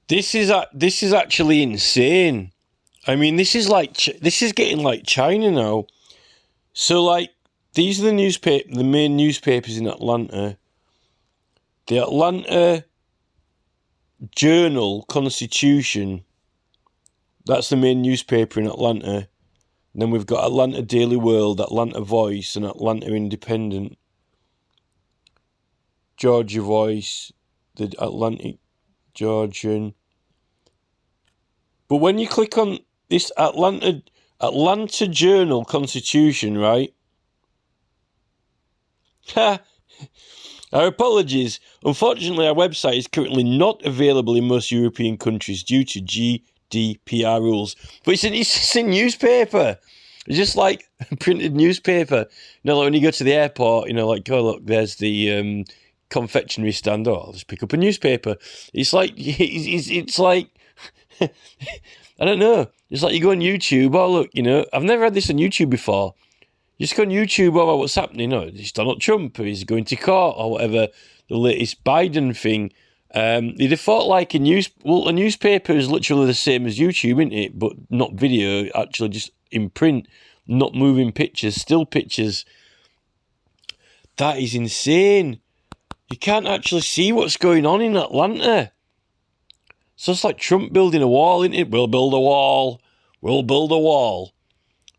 This is actually insane. I mean, this is getting like China now. So like these are the main newspapers in Atlanta. The Atlanta Journal Constitution. That's the main newspaper in Atlanta. And then we've got Atlanta Daily World, Atlanta Voice, and Atlanta Independent. Georgia Voice, the Atlantic Georgian. But when you click on this Atlanta Journal Constitution, right? Ha! Our apologies. Unfortunately, our website is currently not available in most European countries due to GDPR rules. But it's a newspaper. It's just like a printed newspaper. You know, like when you go to the airport, you know, like, oh, look, there's the confectionery stand. Oh, I'll just pick up a newspaper. It's like, it's like, I don't know. It's like you go on YouTube. Oh, look, you know, I've never had this on YouTube before. You just go on YouTube about what's happening. It's Donald Trump, or he's going to court, or whatever. The latest Biden thing. You'd have thought like a newspaper is literally the same as YouTube, isn't it? But not video, actually just in print, not moving pictures, still pictures. That is insane. You can't actually see what's going on in Atlanta. So it's like Trump building a wall, isn't it? We'll build a wall. We'll build a wall.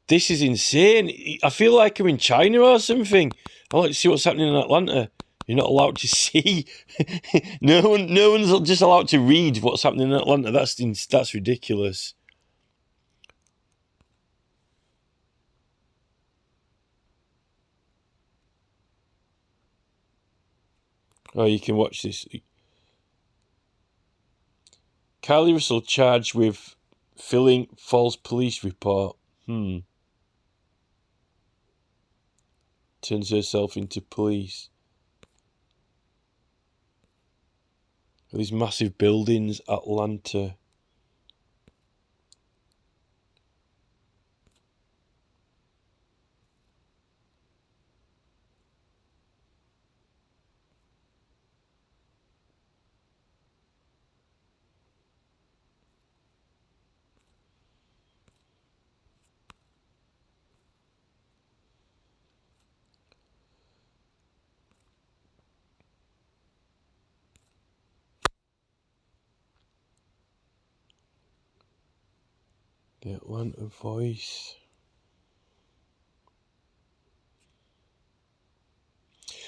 This is insane. I feel like I'm in China or something. I like to see what's happening in Atlanta. You're not allowed to see. No one's just allowed to read what's happening in Atlanta. That's ridiculous. Oh, you can watch this. Carly Russell charged with filling false police report. Turns herself into police. These massive buildings, Atlanta. The Atlanta Voice.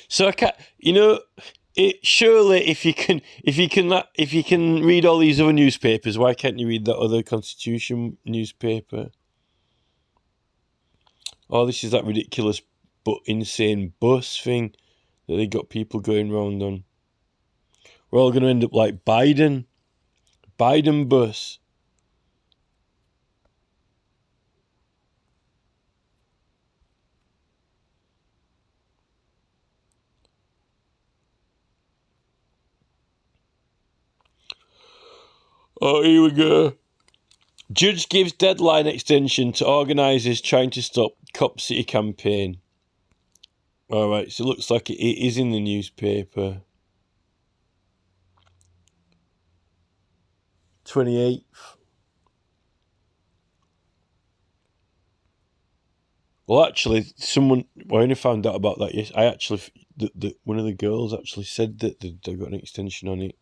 So I can't, surely if you can read all these other newspapers, why can't you read that other Constitution newspaper? Oh, this is that ridiculous but insane bus thing that they got people going round on. We're all going to end up like Biden bus. Oh, here we go. Judge gives deadline extension to organisers trying to stop Cop City campaign. All right, so it looks like it is in the newspaper. 28th. Well, actually, I only found out about that yesterday. One of the girls actually said that they got an extension on it.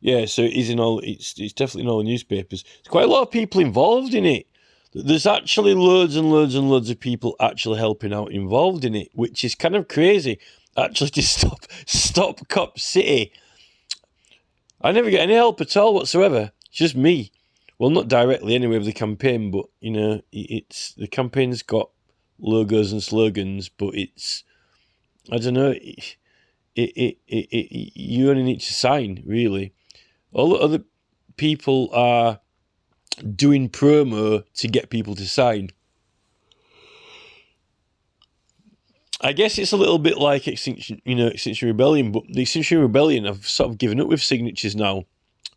Yeah, so it is in all. It's definitely in all the newspapers. There's quite a lot of people involved in it. There's actually loads and loads and loads of people actually helping out involved in it, which is kind of crazy. Actually, to stop Cop City. I never get any help at all whatsoever. It's just me. Well, not directly anyway with the campaign, but it's the campaign's got logos and slogans, but I don't know. You only need to sign, really. All the other people are doing promo to get people to sign. I guess it's a little bit like Extinction Rebellion, but the Extinction Rebellion have sort of given up with signatures now.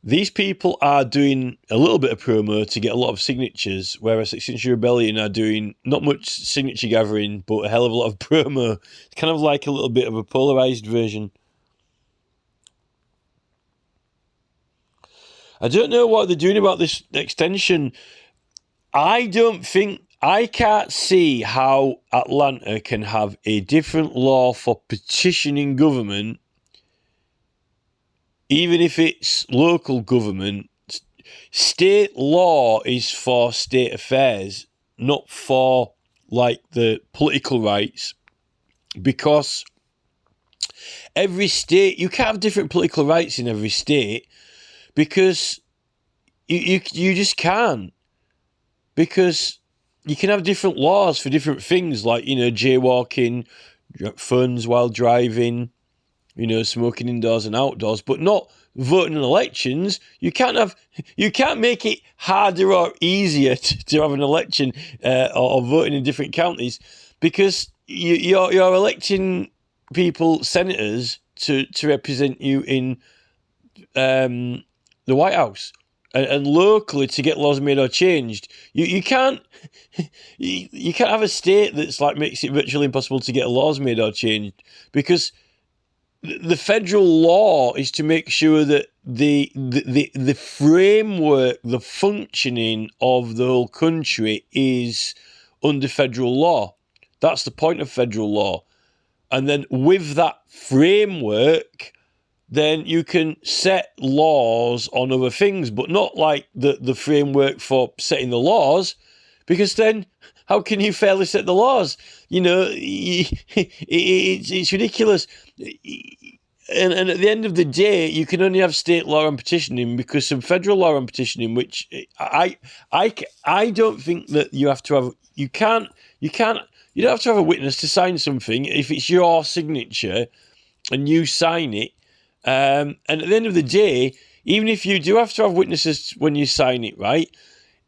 These people are doing a little bit of promo to get a lot of signatures, whereas Extinction Rebellion are doing not much signature gathering, but a hell of a lot of promo. It's kind of like a little bit of a polarised version. I don't know what they're doing about this extension. I can't see how Atlanta can have a different law for petitioning government, even if it's local government. State law is for state affairs, not for like the political rights, because every state, you can't have different political rights in every state, because you just can't, because you can have different laws for different things, like, jaywalking, phones while driving, smoking indoors and outdoors, but not voting in elections. You can't make it harder or easier to have an election or voting in different counties, because you're electing people, senators, to represent you in the White House, and locally to get laws made or changed. You can't you can't have a state that's like makes it virtually impossible to get laws made or changed, because the federal law is to make sure that the framework, the functioning of the whole country is under federal law. That's the point of federal law. And then with that framework, then you can set laws on other things, but not like the framework for setting the laws, because then how can you fairly set the laws? It's ridiculous. And at the end of the day, you can only have state law on petitioning, because some federal law on petitioning, which I don't think that you have to have. You don't have to have a witness to sign something if it's your signature and you sign it. And at the end of the day, even if you do have to have witnesses when you sign it, right?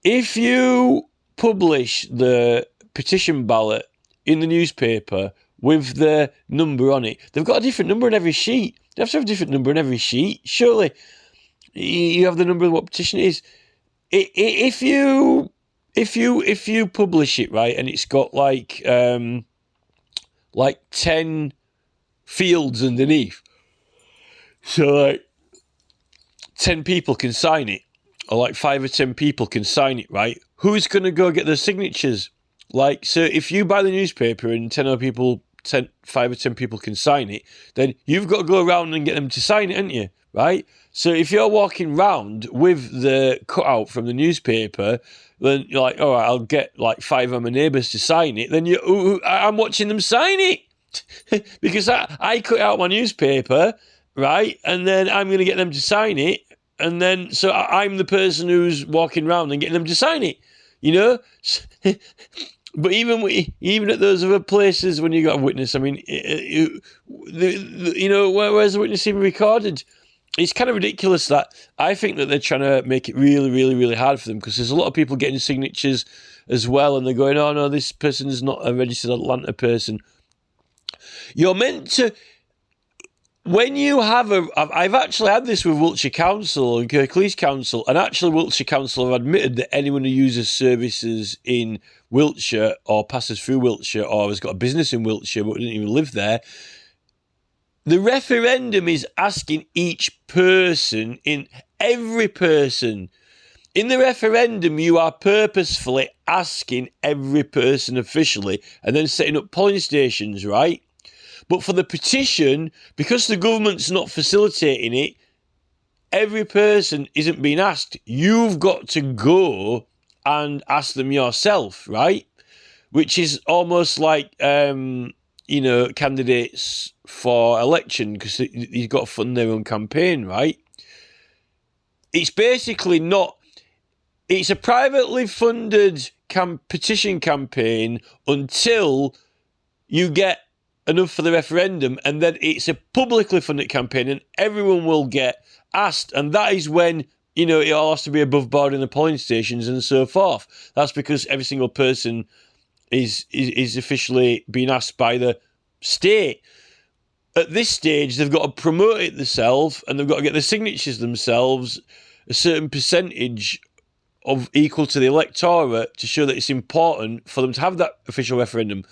If you publish the petition ballot in the newspaper with the number on it, they've got a different number on every sheet. They have to have a different number on every sheet. Surely you have the number of what petition it is. If you publish it, right, and it's got like 10 fields underneath, so like 10 people can sign it, or like 5 or 10 people can sign it, right? Who's going to go get the signatures? Like, so if you buy the newspaper and 5 or 10 people can sign it, then you've got to go around and get them to sign it, haven't you? Right? So if you're walking round with the cutout from the newspaper, then you're like, all right, I'll get like 5 of my neighbours to sign it. Then I'm watching them sign it because I cut out my newspaper, right? And then I'm going to get them to sign it. And then, so I'm the person who's walking around and getting them to sign it, But even at those other places, when you got a witness, I mean, where's the witness even recorded? It's kind of ridiculous. That I think that they're trying to make it really, really, really hard for them, because there's a lot of people getting signatures as well, and they're going, oh no, this person is not a registered Atlanta person. You're meant to. When you have I've actually had this with Wiltshire Council and Kirklees Council, and actually Wiltshire Council have admitted that anyone who uses services in Wiltshire or passes through Wiltshire or has got a business in Wiltshire but doesn't even live there, the referendum is asking each person, every person. In the referendum, you are purposefully asking every person officially and then setting up polling stations, right? But for the petition, because the government's not facilitating it, every person isn't being asked. You've got to go and ask them yourself, right? Which is almost like, candidates for election, because you've got to fund their own campaign, right? It's basically not... It's a privately funded petition campaign until you get enough for the referendum, and then it's a publicly funded campaign and everyone will get asked, and that is when it all has to be above board in the polling stations and so forth. That's because every single person is officially being asked by the state. At this stage, they've got to promote it themselves, and they've got to get the signatures themselves, a certain percentage of equal to the electorate, to show that it's important for them to have that official referendum.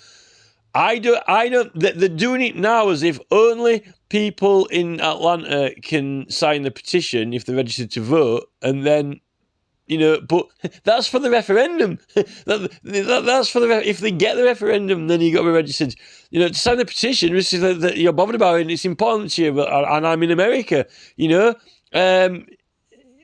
I don't. They're doing it now as if only people in Atlanta can sign the petition if they're registered to vote, and then but that's for the referendum. That's for the if they get the referendum, then you got to be registered. To sign the petition, which is that you're bothered about it, and it's important to you. And I'm in America.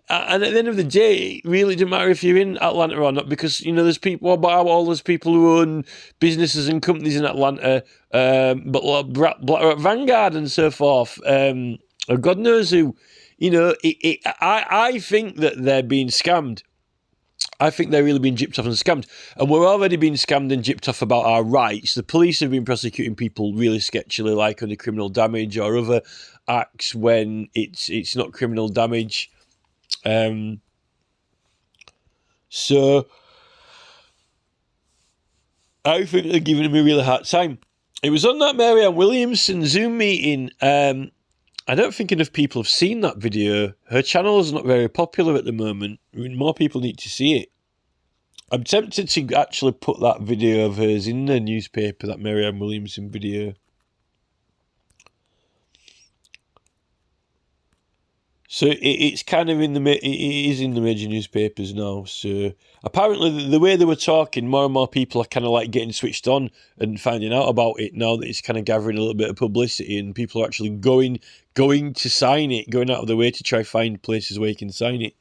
And at the end of the day, it really doesn't matter if you're in Atlanta or not, because there's people about all those people who own businesses and companies in Atlanta, but like BlackRock Vanguard and so forth, or God knows who. I think that they're being scammed. I think they're really being gypped off and scammed. And we're already being scammed and gypped off about our rights. The police have been prosecuting people really sketchily, like under criminal damage or other acts when it's not criminal damage. So I think they're giving him a really hard time. It was on that Marianne Williamson Zoom meeting. I don't think enough people have seen that video. Her channel is not very popular at the moment. More people need to see it. I'm tempted to actually put that video of hers in the newspaper, that Marianne Williamson video. So it's kind of it is in the major newspapers now. So apparently the way they were talking, more and more people are kind of like getting switched on and finding out about it now that it's kind of gathering a little bit of publicity, and people are actually going to sign it, going out of their way to try find places where you can sign it.